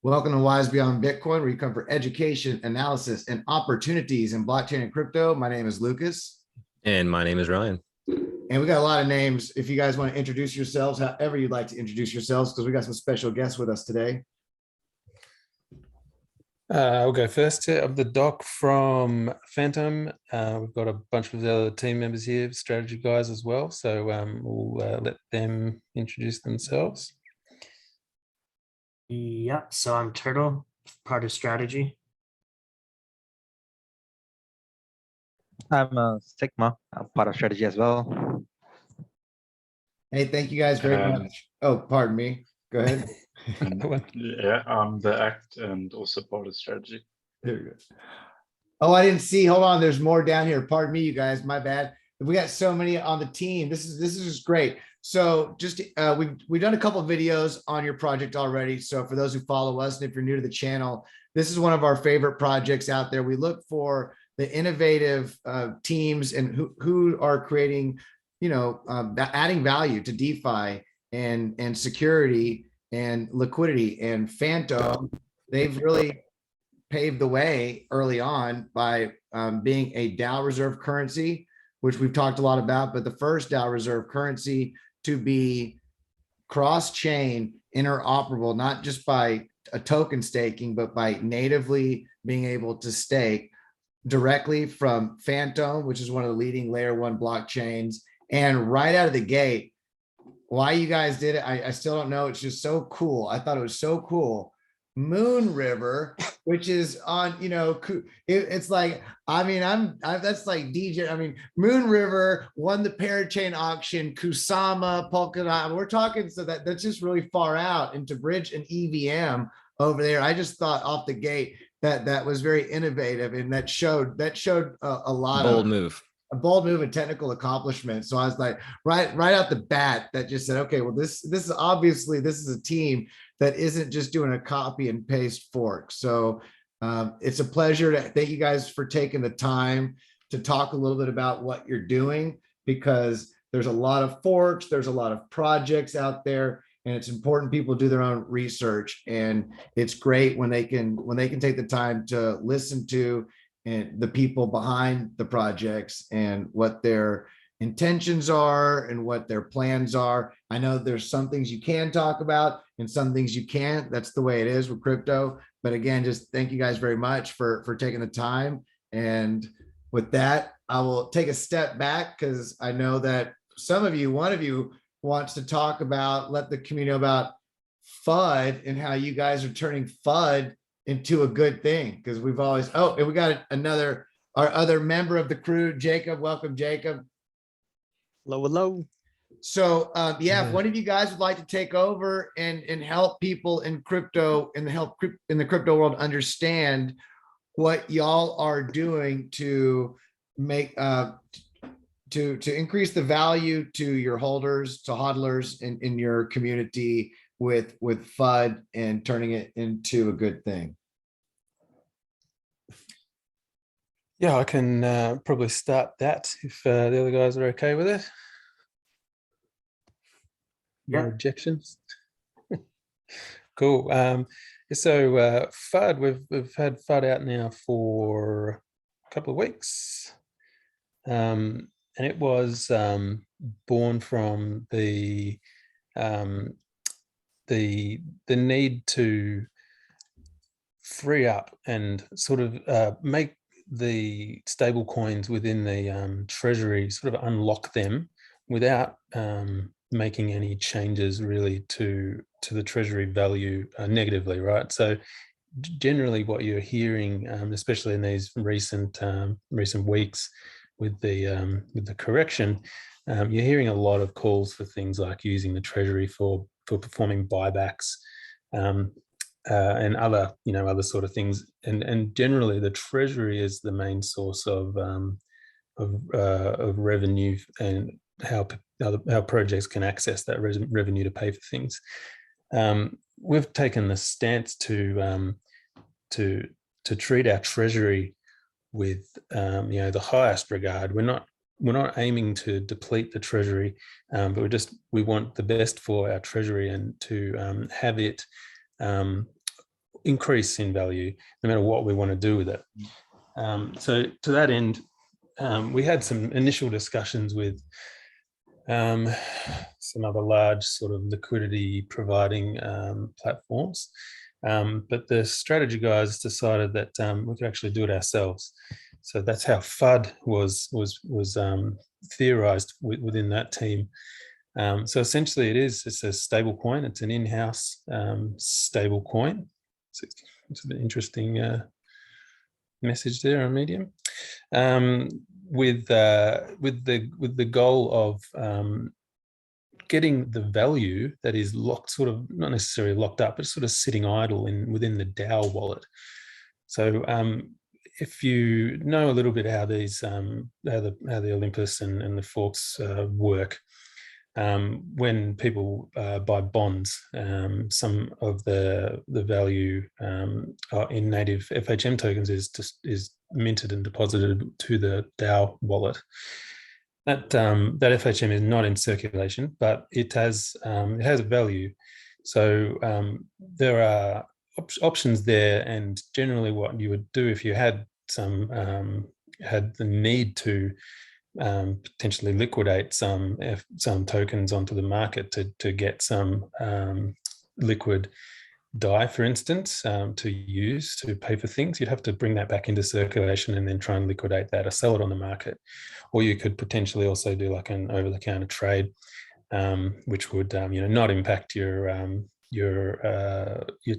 Welcome to Wise Beyond Bitcoin, where you come for education, analysis, and opportunities in blockchain and crypto. My name is Lucas. And my name is Ryan. And we got a lot of names. If you guys want to introduce yourselves, however you'd like to introduce yourselves, because we got some special guests with us today. I'll go first. I'm the doc from FantOHM. We've got a bunch of the other team members here, strategy guys as well. So we'll let them introduce themselves. Yeah, so I'm Turtle, part of strategy. I'm Sigma. I'm part of strategy as well. Hey, thank you guys very much. Oh, pardon me. Go ahead. Yeah, I'm the act and also part of strategy. There we go. Oh, I didn't see. Hold on. There's more down here. Pardon me, you guys. My bad. We got so many on the team. This is just great. So just we've done a couple of videos on your project already. So for those who follow us, and if you're new to the channel, this is one of our favorite projects out there. We look for the innovative teams and who are creating, adding value to DeFi and security and liquidity. And FantOHM, they've really paved the way early on by being a DAO reserve currency, which we've talked a lot about, but the first DAO reserve currency to be cross-chain interoperable, not just by a token staking, but by natively being able to stake directly from FantOHM, which is one of the leading layer 1 blockchains. And right out of the gate, why you guys did it, I still don't know. It's just so cool. I thought it was so cool. Moon River, which is on, it's like, that's like DJ. Moon River won the parachain auction, Kusama, Polkadot. We're talking, so that's just really far out into bridge and EVM over there. I just thought off the gate that was very innovative, and that showed a lot of a bold move and technical accomplishment. So I was like, right out the bat, that just said, okay, well, this is obviously, this is a team that isn't just doing a copy and paste fork. So it's a pleasure to thank you guys for taking the time to talk a little bit about what you're doing, because there's a lot of forks, there's a lot of projects out there, and it's important people do their own research. And it's great when they can take the time to listen to and the people behind the projects and what their intentions are and what their plans are. I know there's some things you can talk about and some things you can't. That's the way it is with crypto. But again, just thank you guys very much for taking the time. And with that, I will take a step back, because I know that one of you wants to talk about, let the community know about FUD and how you guys are turning FUD into a good thing. Because we've always, and we got our other member of the crew, Jacob. Welcome, Jacob. Hello. So if one of you guys would like to take over and help people in crypto and help in the crypto world understand what y'all are doing to make to increase the value to your holders, to hodlers in your community with FUD and turning it into a good thing. Yeah, I can probably start that if the other guys are okay with it. No objections. Cool. So FUD, we've had FUD out now for a couple of weeks, and it was born from the need to free up and sort of make the stable coins within the treasury, sort of unlock them without making any changes really to the treasury value negatively, right? So generally what you're hearing, especially in these recent weeks with the correction, you're hearing a lot of calls for things like using the treasury for performing buybacks and other sort of things, and generally the treasury is the main source of revenue and how projects can access that revenue to pay for things. We've taken the stance to treat our treasury with the highest regard. We're not aiming to deplete the treasury, but we want the best for our treasury, and to have it increase in value no matter what we want to do with it. So to that end, we had some initial discussions with some other large sort of liquidity providing platforms. But the strategy guys decided that we could actually do it ourselves. So that's how FHUD was theorized within that team. So essentially it's a stable coin. It's an in-house stable coin. So it's an interesting message there on Medium. With the goal of getting the value that is locked, sort of not necessarily locked up, but sort of sitting idle within the DAO wallet. So if you know a little bit how these how the Olympus and the forks work, when people buy bonds, some of the value in native FHM tokens is minted and deposited to the DAO wallet. That FHM is not in circulation, but it has a value. So there are options there, and generally, what you would do if you had had the need to potentially liquidate some tokens onto the market to get some liquid DAI, for instance, to use to pay for things, you'd have to bring that back into circulation and then try and liquidate that or sell it on the market. Or you could potentially also do like an over-the-counter trade, which would not impact your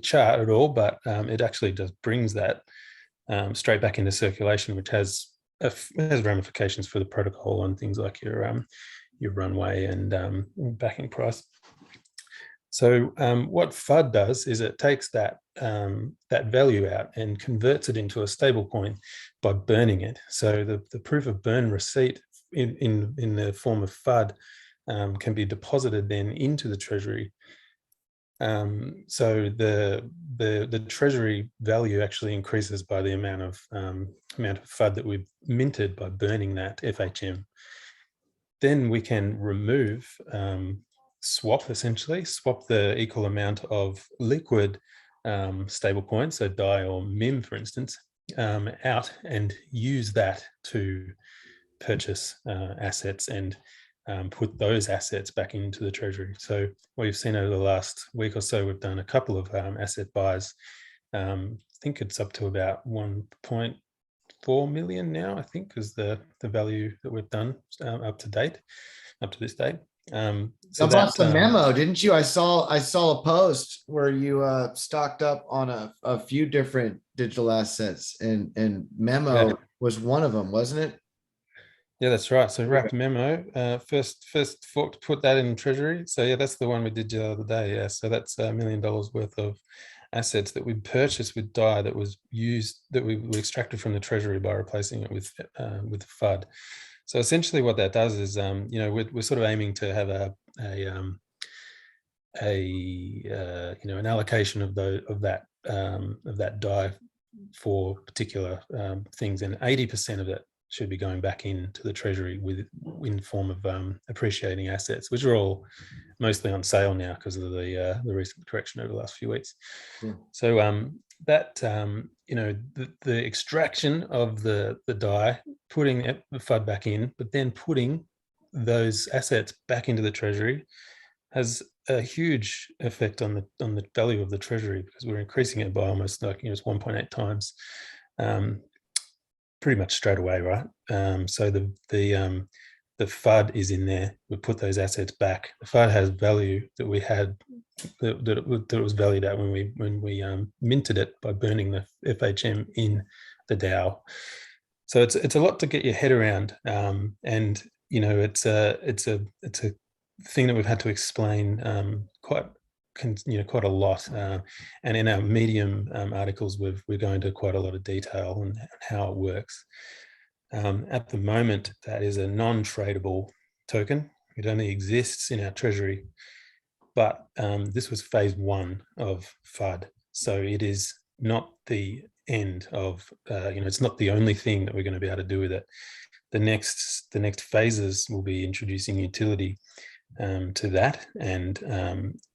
chart at all, but it actually just brings that straight back into circulation, which has ramifications for the protocol on things like your runway and backing price. So what FHUD does is it takes that value out and converts it into a stable coin by burning it. So the proof of burn receipt in the form of FHUD can be deposited then into the treasury. So the treasury value actually increases by the amount of FHUD that we've minted by burning that FHM. Then we can remove swap the equal amount of liquid stable coins, so DAI or MIM, for instance, out and use that to purchase assets and put those assets back into the treasury. So what you've seen over the last week or so, we've done a couple of asset buys. I think it's up to about 1.4 million now, I think, is the value that we've done up to this date. So you bought the memo, didn't you? I saw a post where you stocked up on a few different digital assets, and memo was one of them, wasn't it? Yeah, that's right. So wrapped memo, first fork, put that in treasury. So yeah, that's the one we did the other day. Yeah, so that's $1 million worth of assets that we purchased with DAI that was used, that we extracted from the treasury by replacing it with FHUD. So essentially, what that does is, we're sort of aiming to have an allocation of that DAI for particular things, and 80% of it should be going back into the treasury in the form of appreciating assets, which are all mostly on sale now because of the recent correction over the last few weeks. Yeah. So the extraction of the DAI, putting the FHUD back in, but then putting those assets back into the treasury has a huge effect on the value of the treasury, because we're increasing it by almost it's 1.8 times. Pretty much straight away, right? So the FHUD is in there. We put those assets back. The FHUD has value that we had that it was valued at when we minted it by burning the FHM in the DAO. So it's a lot to get your head around, and it's a thing that we've had to explain quite a lot, and in our Medium articles we're going into quite a lot of detail on how it works. At the moment, that is a non-tradable token. It only exists in our treasury, but this was phase 1 of FHUD, so it is not the end of it's not the only thing that we're going to be able to do with it. The next phases will be introducing utility to that, and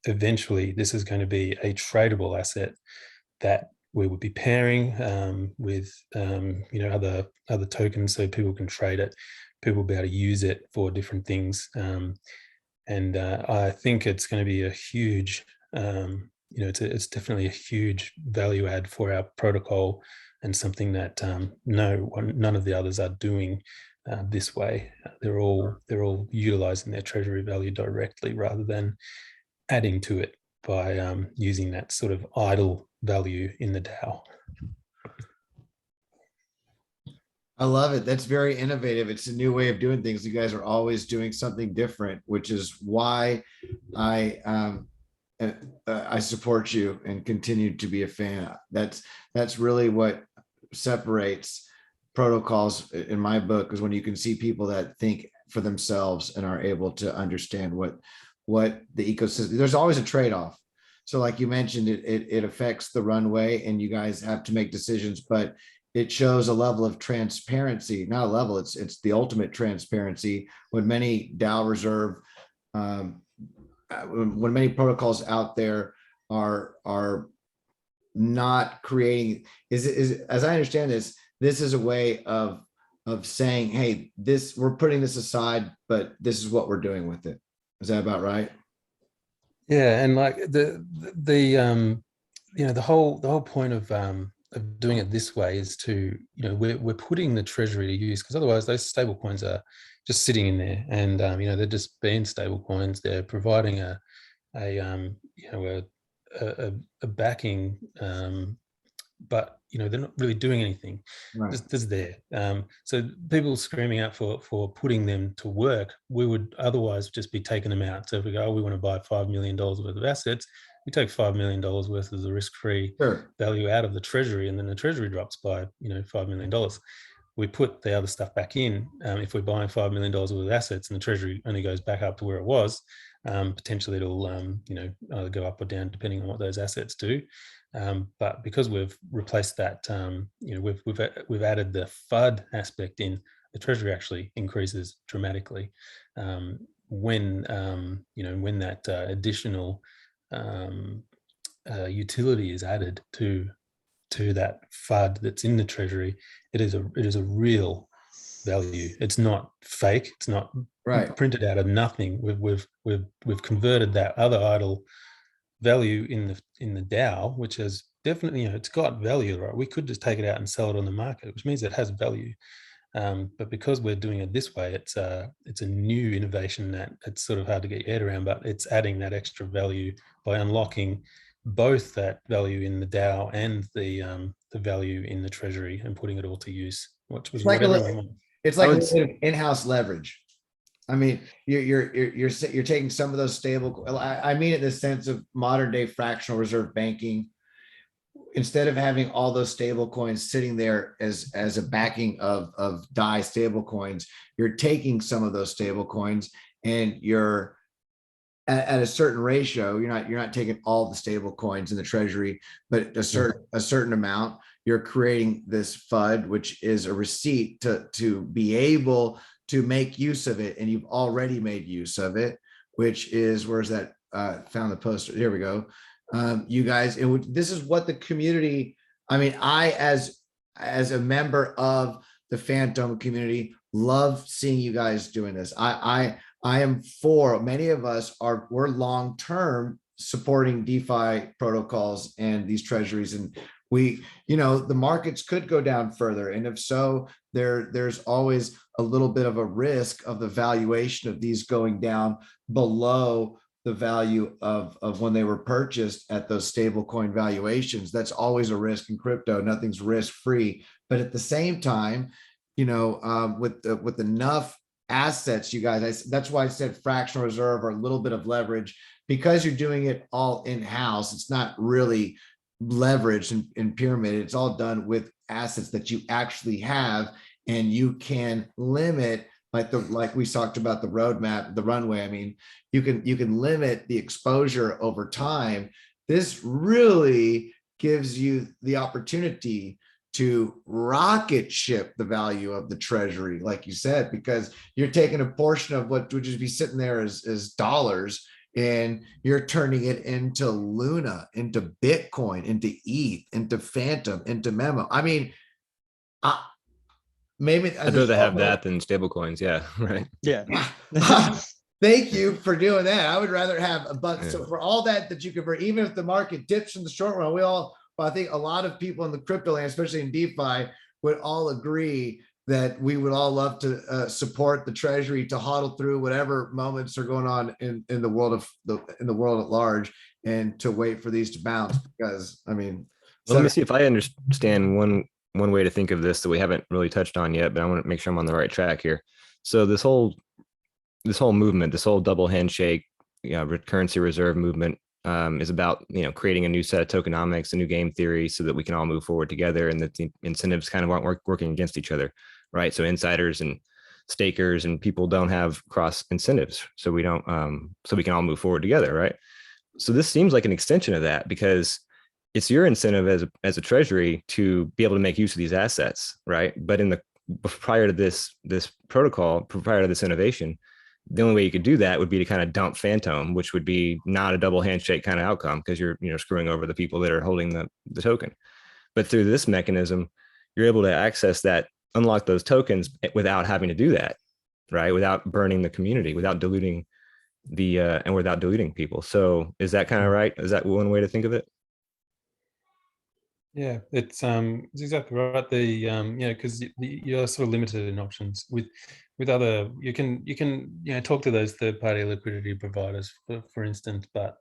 eventually this is going to be a tradable asset that we would be pairing with you know, other tokens so people can trade it, people will be able to use it for different things. And I think it's going to be a huge, you know, it's definitely a huge value add for our protocol, and something that none of the others are doing this way. They're all utilizing their treasury value directly rather than adding to it by using that sort of idle value in the DAO. I love it. That's very innovative. It's a new way of doing things. You guys are always doing something different, which is why I support you and continue to be a fan. That's really what separates protocols in my book, is when you can see people that think for themselves and are able to understand what the ecosystem. There's always a trade-off. So like you mentioned, it affects the runway and you guys have to make decisions, but it shows a level of transparency, not a level, it's the ultimate transparency. When many DAO reserve, when many protocols out there are not creating, as I understand this is a way of saying, hey, we're putting this aside, but this is what we're doing with it. Is that about right? Yeah, and like the you know, the whole point of doing it this way is to, you know, we're putting the treasury to use, because otherwise those stable coins are just sitting in there, and you know, they're just being stable coins. They're providing a you know, a backing, but you know, they're not really doing anything. Right. Just there. So people screaming out for putting them to work, we would otherwise just be taking them out. So if we go, oh, we want to buy $5 million worth of assets, we take $5 million worth of the risk-free value out of the treasury, and then the treasury drops by, you know, $5 million. We put the other stuff back in. If we're buying $5 million worth of assets and the treasury only goes back up to where it was, potentially it'll you know, either go up or down depending on what those assets do. But because we've replaced that, you know, we've added the FHUD aspect in, the treasury actually increases dramatically when you know, when that additional utility is added to that FUD that's in the treasury. It is a real value. It's not fake. It's not printed out of nothing. We've converted that other idle value in the DAO, which has definitely, you know, it's got value, right? We could just take it out and sell it on the market, which means it has value. But because we're doing it this way, it's a new innovation that it's sort of hard to get your head around, but it's adding that extra value by unlocking both that value in the DAO and the value in the treasury and putting it all to use, which was like what everyone wants. it's like in-house leverage. I mean, you're taking some of those stable. I mean, in the sense of modern day fractional reserve banking, instead of having all those stable coins sitting there as a backing of DAI stable coins, you're taking some of those stable coins and you're at a certain ratio. You're not taking all the stable coins in the treasury, but a certain amount. You're creating this FUD, which is a receipt to be able to make use of it, and you've already made use of it, which is, where's that? Found the poster. Here we go. You guys, this is what the community. I mean, I as a member of the FantOHM community love seeing you guys doing this. I am for, many of us we're long term supporting DeFi protocols and these treasuries, and we, you know, the markets could go down further, and if so, there's always a little bit of a risk of the valuation of these going down below the value of when they were purchased at those stable coin valuations. That's always a risk in crypto. Nothing's risk free, but at the same time, you know, with enough assets, you guys, that's why I said fractional reserve or a little bit of leverage, because you're doing it all in-house. It's not really leveraged and pyramid. It's all done with assets that you actually have, and you can limit, like we talked about the roadmap, the runway. I mean, you can limit the exposure over time. This really gives you the opportunity to rocket ship the value of the treasury, like you said, because you're taking a portion of what would just be sitting there as dollars, and you're turning it into Luna, into Bitcoin, into ETH, into Phantom, into Memo. I mean, maybe I'd rather have that than stable coins. Yeah, right. Yeah. Thank you for doing that. I would rather have a buck. So Yeah. for all that you convert, even if the market dips in the short run, well, I think a lot of people in the crypto land, especially in DeFi, would all agree that we would all love to support the treasury to hodl through whatever moments are going on in the world at large, and to wait for these to bounce. Because I mean, Well, let me see if I understand one way to think of this that we haven't really touched on yet, but I want to make sure I'm on the right track here. So this whole movement, this whole double handshake, currency reserve movement, is about creating a new set of tokenomics, a new game theory, so that we can all move forward together, and that the incentives kind of aren't working against each other, right? So insiders and stakers and people don't have cross incentives, so we don't, so we can all move forward together, right? So this seems like an extension of that, because it's your incentive as a treasury to be able to make use of these assets, right? But prior to this protocol, prior to this innovation, the only way you could do that would be to kind of dump Phantom, which would be not a double handshake kind of outcome, because you're screwing over the people that are holding the token. But through this mechanism, you're able to access that, unlock those tokens without having to do that, right? Without burning the community, without diluting and without diluting people. So is that kind of right? Is that one way to think of it? Yeah, it's exactly right. Because you're sort of limited in options with other. You can talk to those third-party liquidity providers, for instance, but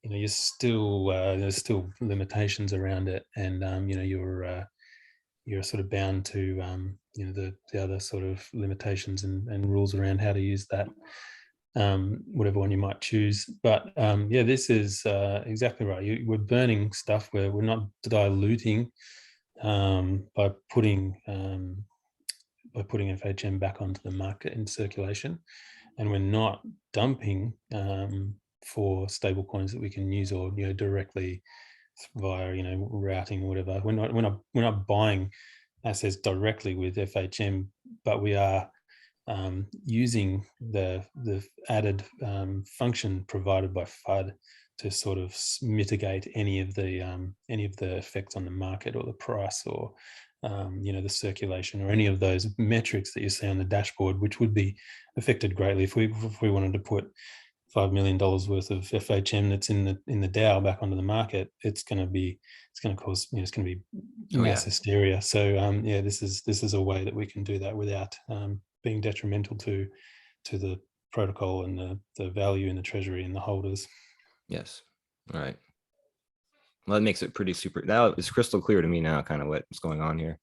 you're still there's still limitations around it, and you're sort of bound to the other sort of limitations and rules around how to use that. Whatever one you might choose, but this is exactly right. We're burning stuff where we're not diluting by putting FHM back onto the market in circulation, and we're not dumping for stable coins that we can use, or directly via routing or whatever. We're not buying assets directly with FHM, but we are using the added function provided by FHUD to sort of mitigate any of the effects on the market or the price, or the circulation, or any of those metrics that you see on the dashboard, which would be affected greatly if we wanted to put $5 million worth of FHM that's in the DAO back onto the market. It's going to cause it's going to be mass hysteria. So this is a way that we can do that without being detrimental to the protocol and the value in the treasury and the holders. Yes. All right. Well, that makes it pretty super. Now it's crystal clear to me now, kind of what's going on here.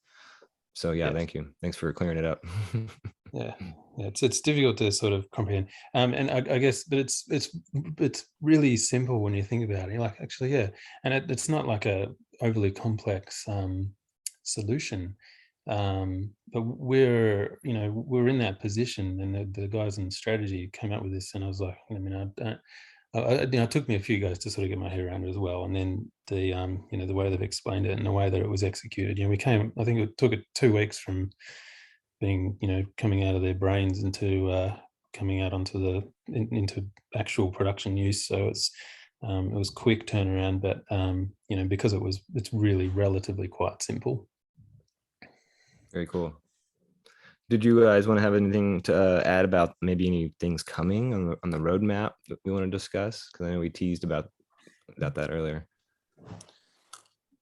So yeah, Yes. Thank you. Thanks for clearing it up. Yeah, it's difficult to sort of comprehend, and I guess, but it's really simple when you think about it. You're like, actually, yeah, and it's not like a overly complex solution, but we're in that position, and the guys in strategy came up with this, and I was like, I mean, it took me a few guys to sort of get my head around it as well, and then the way they've explained it and the way that it was executed. I think it took it 2 weeks from being coming out of their brains into coming out into actual production use. So it was quick turnaround, but because it's really relatively quite simple. Very cool. Did you guys want to have anything to add about maybe any things coming on the roadmap that we want to discuss? Because I know we teased about that earlier.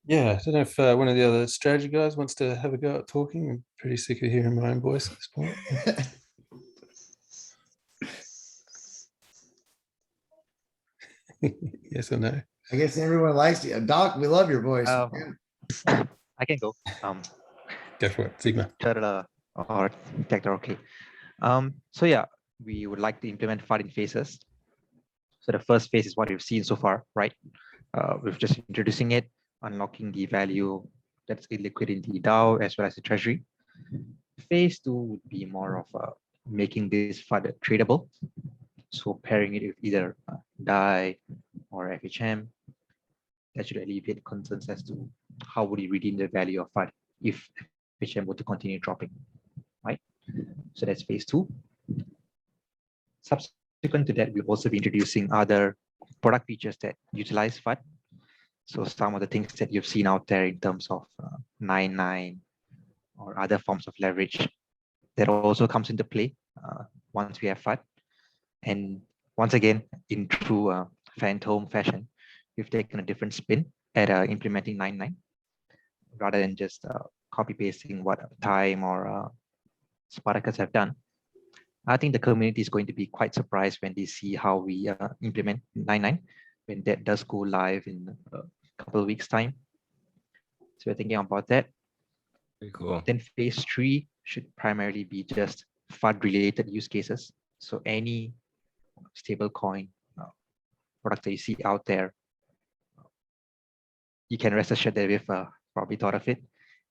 Yeah, I don't know if one of the other strategy guys wants to have a go at talking. I'm pretty sick of hearing my own voice at this point. Yes or no? I guess everyone likes you. Doc, we love your voice. I can go. Go for it, Sigma. Turtle or Tector, okay. So yeah, we would like to implement FUD in phases. So the first phase is what we've seen so far, right? We're just introducing it, unlocking the value that's illiquid in the DAO as well as the treasury. Phase 2 would be more of making this FUD tradable. So pairing it with either DAI or FHM. That should alleviate concerns as to how would you redeem the value of FUD if FHM were to continue dropping, right? So that's phase 2. subsequent to that, we'll also be introducing other product features that utilize FUD. So some of the things that you've seen out there in terms of 9.9 or other forms of leverage that also comes into play once we have FUD. And once again, in true FantOHM fashion, we've taken a different spin at implementing 9.9 rather than just copy pasting what Time or Spartacus have done. I think the community is going to be quite surprised when they see how we implement 9.9 when that does go live in a couple of weeks' time. So we're thinking about that. Very cool. Then phase 3 should primarily be just FUD-related use cases. So any stablecoin product that you see out there, you can rest assured that we've probably thought of it.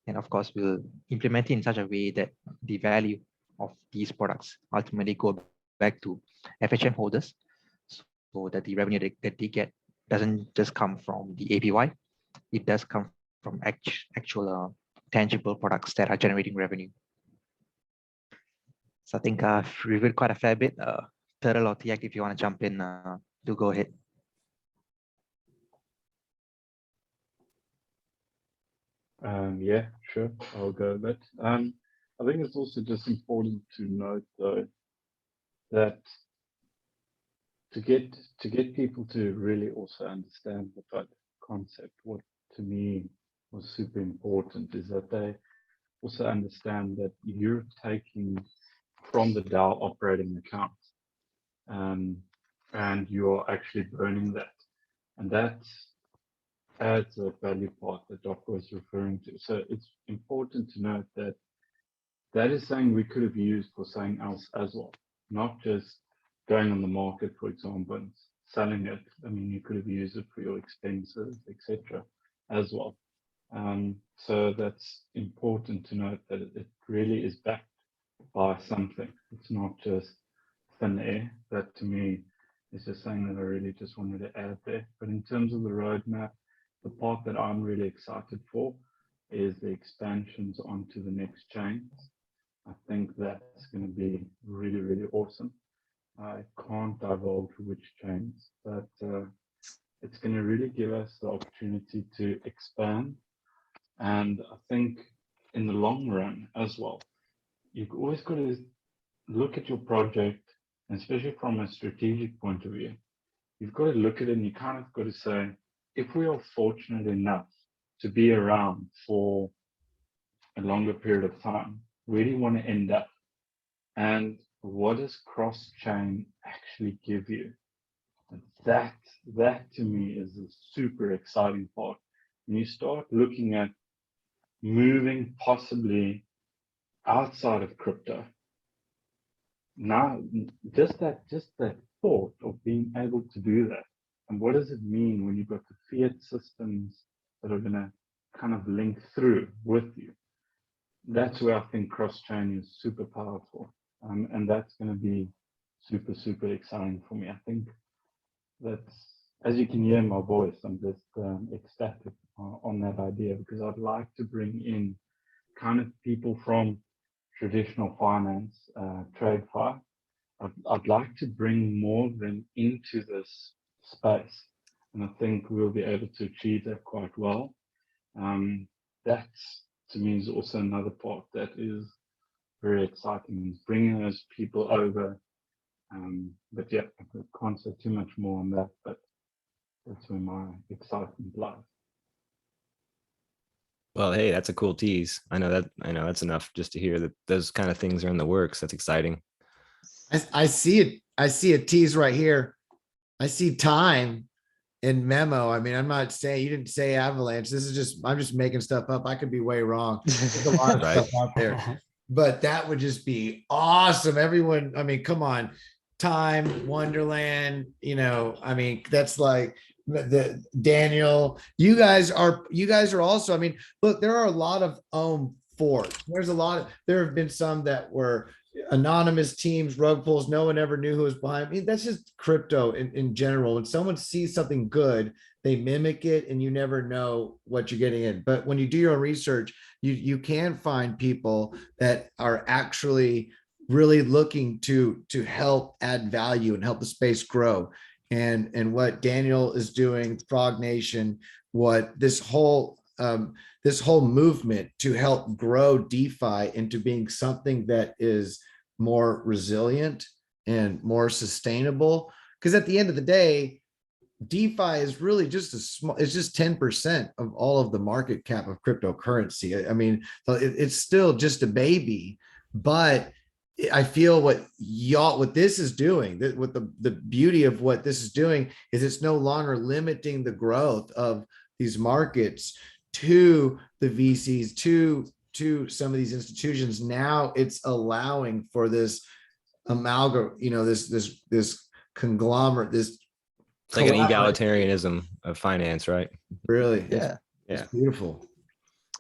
And of course, we'll implement it in such a way that the value of these products ultimately go back to FHM holders, so that the revenue that they get doesn't just come from the APY, it does come from actual tangible products that are generating revenue. So I think I've reviewed quite a fair bit. Turtle or Tiak, if you want to jump in, do go ahead. Yeah, sure, I'll go a bit. I think it's also just important to note though that to get people to really also understand the FUD concept, what to me was super important is that they also understand that you're taking from the DAO operating account and you're actually burning that, and that adds a value part that Dr. was referring to. So it's important to note that that is something we could have used for something else as well, not just going on the market, for example, and selling it. I mean, you could have used it for your expenses, etc., as well. So that's important to note that it really is backed by something. It's not just thin air. That to me is just something that I really just wanted to add there. But in terms of the roadmap, the part that I'm really excited for is the expansions onto the next chains. I think that's going to be really, really awesome. I can't divulge which chains, but it's going to really give us the opportunity to expand. And I think in the long run as well, you've always got to look at your project, and especially from a strategic point of view, you've got to look at it and you kind of got to say, if we are fortunate enough to be around for a longer period of time, where do you want to end up? And what does cross-chain actually give you? And that to me is a super exciting part. When you start looking at moving possibly outside of crypto, now just that thought of being able to do that, and what does it mean when you've got the fiat systems that are going to kind of link through with you? That's where I think cross-chain is super powerful, and that's going to be super, super exciting for me. I think that's, as you can hear in my voice, I'm just ecstatic on that idea, because I'd like to bring in kind of people from traditional finance, TradeFi. I'd like to bring more of them into this space, and I think we'll be able to achieve that quite well. That's, to me, is also another part that is very exciting, is bringing those people over. But yeah, I can't say too much more on that, but that's where my excitement lies. Well, hey, that's a cool tease. I know that's enough just to hear that those kind of things are in the works. That's exciting. I see it. I see a tease right here. I see Time in memo. I mean, I'm not saying, you didn't say Avalanche. This is just, I'm just making stuff up. I could be way wrong. There's a lot of Right. stuff out there, but that would just be awesome. Everyone, I mean, come on, Time, Wonderland, I mean, that's like the Daniel, you guys are also, I mean, look, there are a lot of forks. There have been some that were anonymous teams, rug pulls, no one ever knew who was behind. I mean, that's just crypto in general. When someone sees something good, they mimic it, and you never know what you're getting in. But when you do your own research, you can find people that are actually really looking to help add value and help the space grow. And what Daniel is doing, Frog Nation, what this whole movement to help grow DeFi into being something that is more resilient and more sustainable. Because at the end of the day, DeFi is really just it's just 10% of all of the market cap of cryptocurrency. I mean, it's still just a baby, but I feel what this is doing, what the beauty of what this is doing is it's no longer limiting the growth of these markets to the VCs, to some of these institutions. Now it's allowing for this amalgam, this conglomerate, this It's like an egalitarianism of finance, right? really, Yeah. it's beautiful.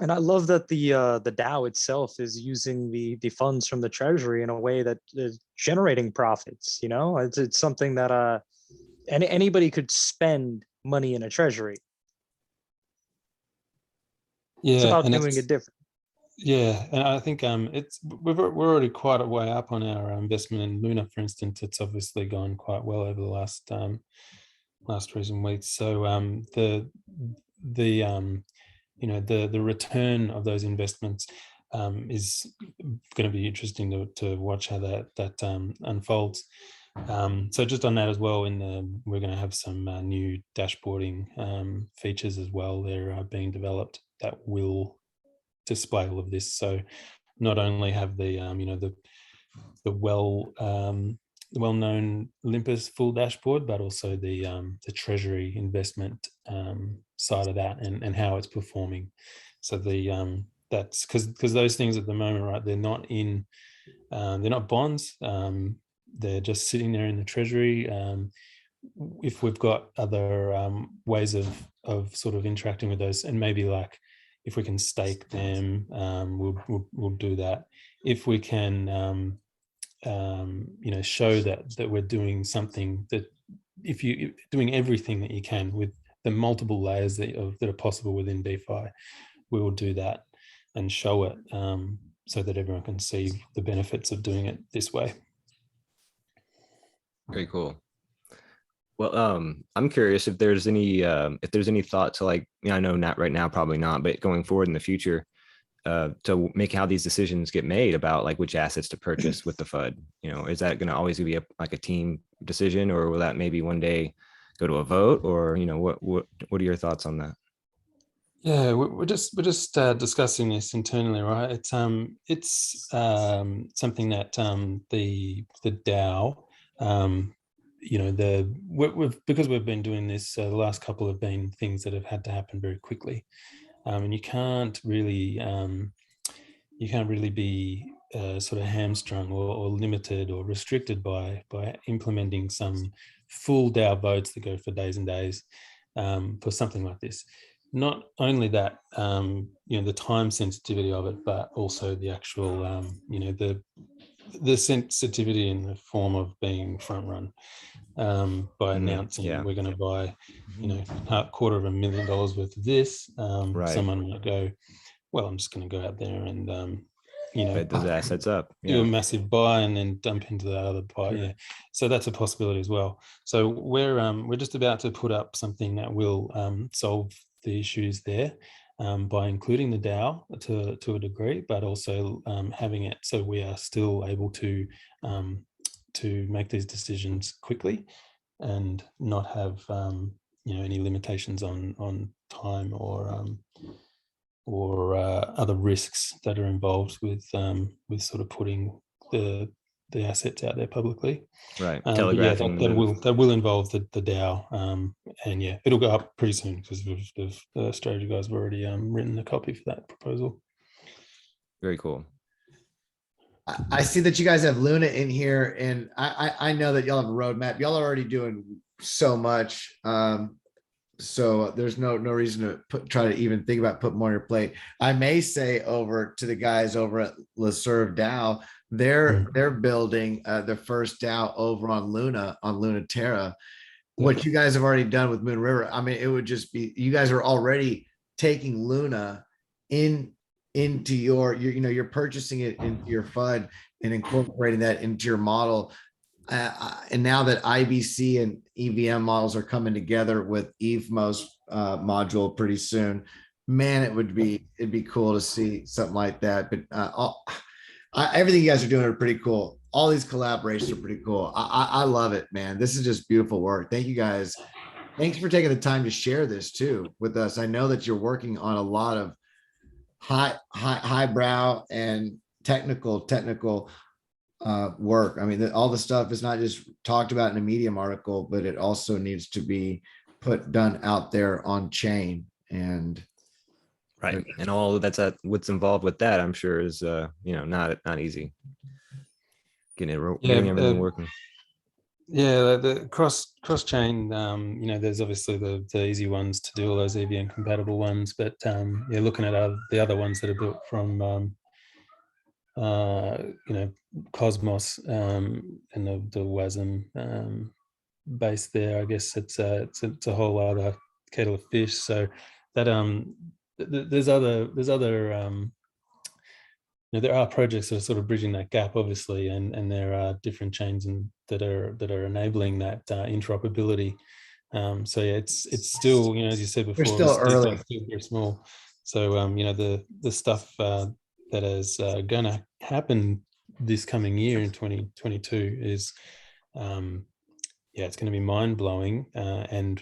And I love that the DAO itself is using the funds from the treasury in a way that is generating profits. It's something that anybody could spend money in a treasury. Yeah, It's about and doing it different. Yeah, and I think we're already quite a way up on our investment in Luna, for instance. It's obviously gone quite well over the last recent weeks. So the return of those investments is going to be interesting to watch how that unfolds. So just on that as well, we're going to have some new dashboarding features as well. They're being developed that will display all of this. So not only have the well-known Olympus full dashboard, but also the treasury investment side of that and how it's performing. So that's because those things at the moment, right? They're not bonds. They're just sitting there in the treasury. If we've got other ways of sort of interacting with those, and maybe like if we can stake them, we'll do that. If we can show that we're doing something, that if you're doing everything that you can with the multiple layers that are possible within DeFi, we will do that and show it so that everyone can see the benefits of doing it this way. Very cool. Well, I'm curious if there's any thought to, like, I know not right now, probably not, but going forward in the future, to make how these decisions get made about like which assets to purchase with the FUD. Is that going to always be a team decision, or will that maybe one day go to a vote, or what are your thoughts on that? Yeah, we're just discussing this internally, right? It's something that the DAO, because we've been doing this, the last couple have been things that have had to happen very quickly, and you can't really be sort of hamstrung or limited or restricted by implementing some full DAO votes that go for days and days for something like this. Not only that, the time sensitivity of it, but also the actual, the sensitivity in the form of being front run by announcing we're going to buy, $250,000 worth of this. Right. Someone might go, well, I'm just going to go out there and bet those assets up, do a massive buy and then dump into the other buy. Yeah, so that's a possibility as well. So we're just about to put up something that will solve the issues there by including the DAO to a degree, but also having it so we are still able to make these decisions quickly and not have any limitations on time or other risks that are involved with sort of putting the assets out there publicly. Right. Telegraphing. That will involve the DAO, and it'll go up pretty soon because the strategy guys have already written a copy for that proposal. Very cool. I see that you guys have Luna in here, and I know that y'all have a roadmap. Y'all are already doing so much. So there's no reason to try to even think about putting more on your plate. I may say over to the guys over at Leserve DAO, they're building the first DAO over on Luna, on Luna Terra. What you guys have already done with Moon River, I mean, it would just be, you guys are already taking Luna in into you're purchasing it into your FUD and incorporating that into your model. And now that IBC and EVM models are coming together with EVMOS module pretty soon, man, it'd be cool to see something like that. But everything you guys are doing are pretty cool. All these collaborations are pretty cool. I love it, man. This is just beautiful work. Thank you guys. Thanks for taking the time to share this too with us. I know that you're working on a lot of highbrow and technical work. I mean, all the stuff is not just talked about in a Medium article, but it also needs to be done out there on chain. And right, and all what's involved with that, I'm sure is not easy. Getting everything working. Yeah, the cross chain. There's obviously the easy ones to do, all those EVM compatible ones, but looking at the other ones that are built from Cosmos and the WASM base there. I guess it's a whole other kettle of fish. So that there's other there are projects that are sort of bridging that gap, obviously, and there are different chains that are enabling that interoperability. So yeah, it's still, as you said before, we're still early, still very small. So the stuff that is going to happen this coming year in 2022 is it's going to be mind blowing, and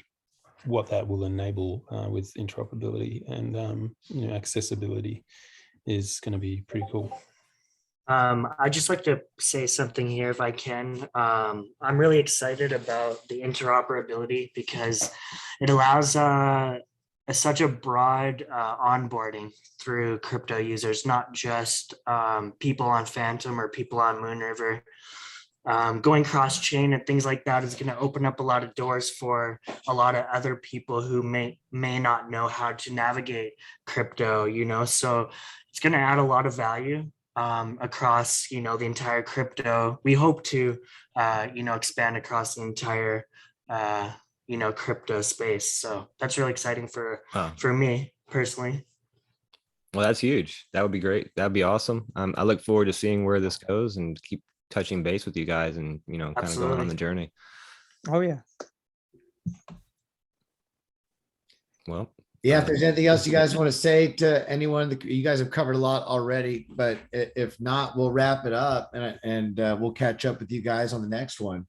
what that will enable with interoperability and accessibility is going to be pretty cool. I'd just like to say something here if I can. I'm really excited about the interoperability because it allows such a broad onboarding through crypto users, not just people on Phantom or people on Moonriver. Going cross-chain and things like that is going to open up a lot of doors for a lot of other people who may not know how to navigate crypto, so it's going to add a lot of value across, the entire crypto. We hope to, expand across the entire, crypto space. So that's really exciting for me personally. Well, that's huge. That would be great. That'd be awesome. I look forward to seeing where this goes and keep touching base with you guys and, kind of going on the journey. Oh yeah. Well, yeah, if there's anything else you guys want to say to anyone, you guys have covered a lot already, but if not, we'll wrap it up and we'll catch up with you guys on the next one.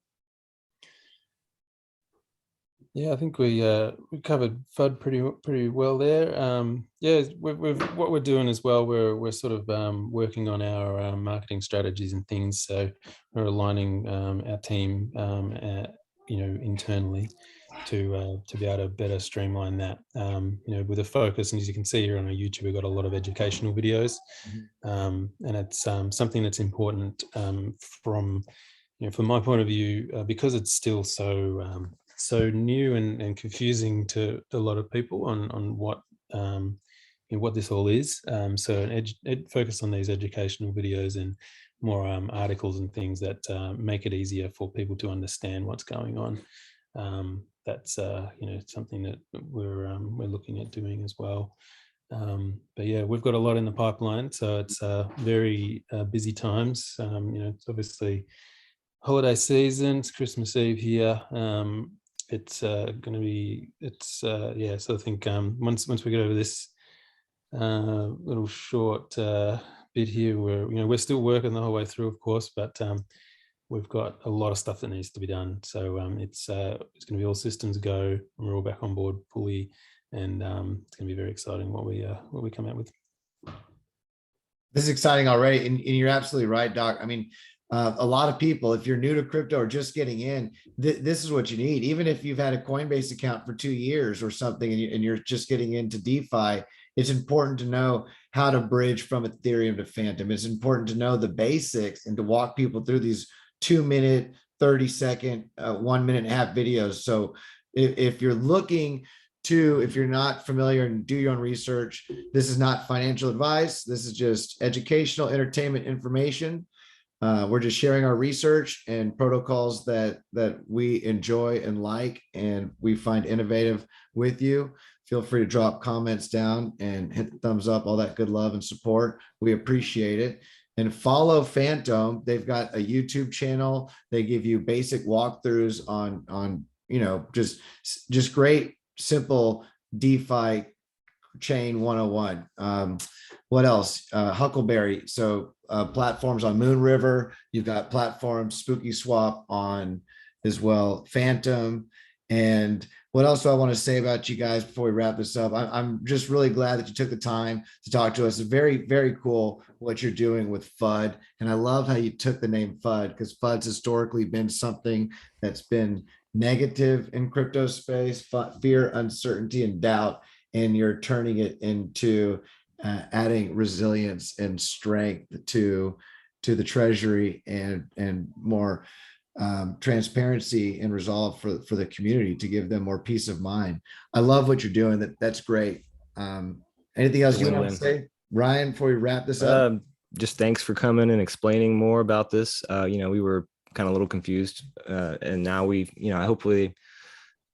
Yeah, I think we covered FUD pretty well there. What we're doing as well, we're sort of working on our marketing strategies and things. So we're aligning our team, internally to be able to better streamline that. With a focus, and as you can see here on our YouTube, we've got a lot of educational videos, and it's something that's important from my point of view, because it's still so new and confusing to a lot of people on what what this all is. So focus on these educational videos and more articles and things that make it easier for people to understand what's going on. That's something that we're looking at doing as well. But yeah, we've got a lot in the pipeline, so it's very busy times. It's obviously holiday season, it's Christmas Eve here. It's going to be, so I think once we get over this little short bit here, we're still working the whole way through, of course, but we've got a lot of stuff that needs to be done. So it's going to be all systems go, and we're all back on board fully, and it's going to be very exciting what we come out with. This is exciting already, and you're absolutely right, Doc. I mean, a lot of people, if you're new to crypto or just getting in, this is what you need. Even if you've had a Coinbase account for 2 years or something, and you're just getting into DeFi, it's important to know how to bridge from Ethereum to Phantom. It's important to know the basics and to walk people through these 2-minute, 30-second, 1.5 minute videos. So if you're looking to, if you're not familiar, and do your own research, this is not financial advice. This is just educational, entertainment information. We're just sharing our research and protocols that we enjoy and like, and we find innovative with you. Feel free to drop comments down and hit the thumbs up, all that good love and support. We appreciate it. And follow FantOHM. They've got a YouTube channel. They give you basic walkthroughs on just great, simple DeFi chain 101. What else? Huckleberry. So platforms on Moon River. You've got platforms, Spooky Swap on as well, FantOHM. And what else do I want to say about you guys before we wrap this up? I'm just really glad that you took the time to talk to us. It's very, very cool what you're doing with FUD. And I love how you took the name FUD, because FUD's historically been something that's been negative in crypto space, fear, uncertainty, and doubt. And you're turning it into adding resilience and strength to the treasury and more transparency and resolve for the community, to give them more peace of mind. I love what you're doing. That's great. Anything else you want to say, Ryan, before we wrap this up? Just thanks for coming and explaining more about this. We were kind of a little confused, and now hopefully,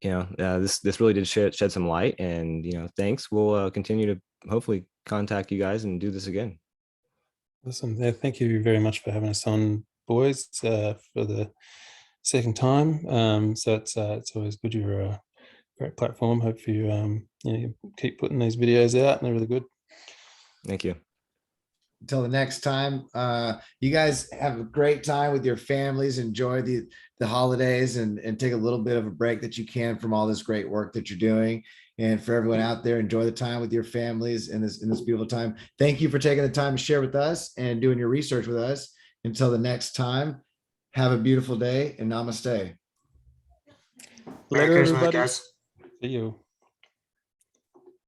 this really did shed some light, and thanks. We'll continue to hopefully contact you guys and do this again. Awesome. Yeah, thank you very much for having us on, boys, for the second time. So it's always good. You're a great platform. Hope you you keep putting these videos out, and they're really good. Thank you. Until the next time, you guys have a great time with your families. Enjoy the holidays and take a little bit of a break that you can from all this great work that you're doing. And for everyone out there, enjoy the time with your families in this beautiful time. Thank you for taking the time to share with us and doing your research with us. Until the next time, have a beautiful day and namaste. Merry Christmas, guys. See you.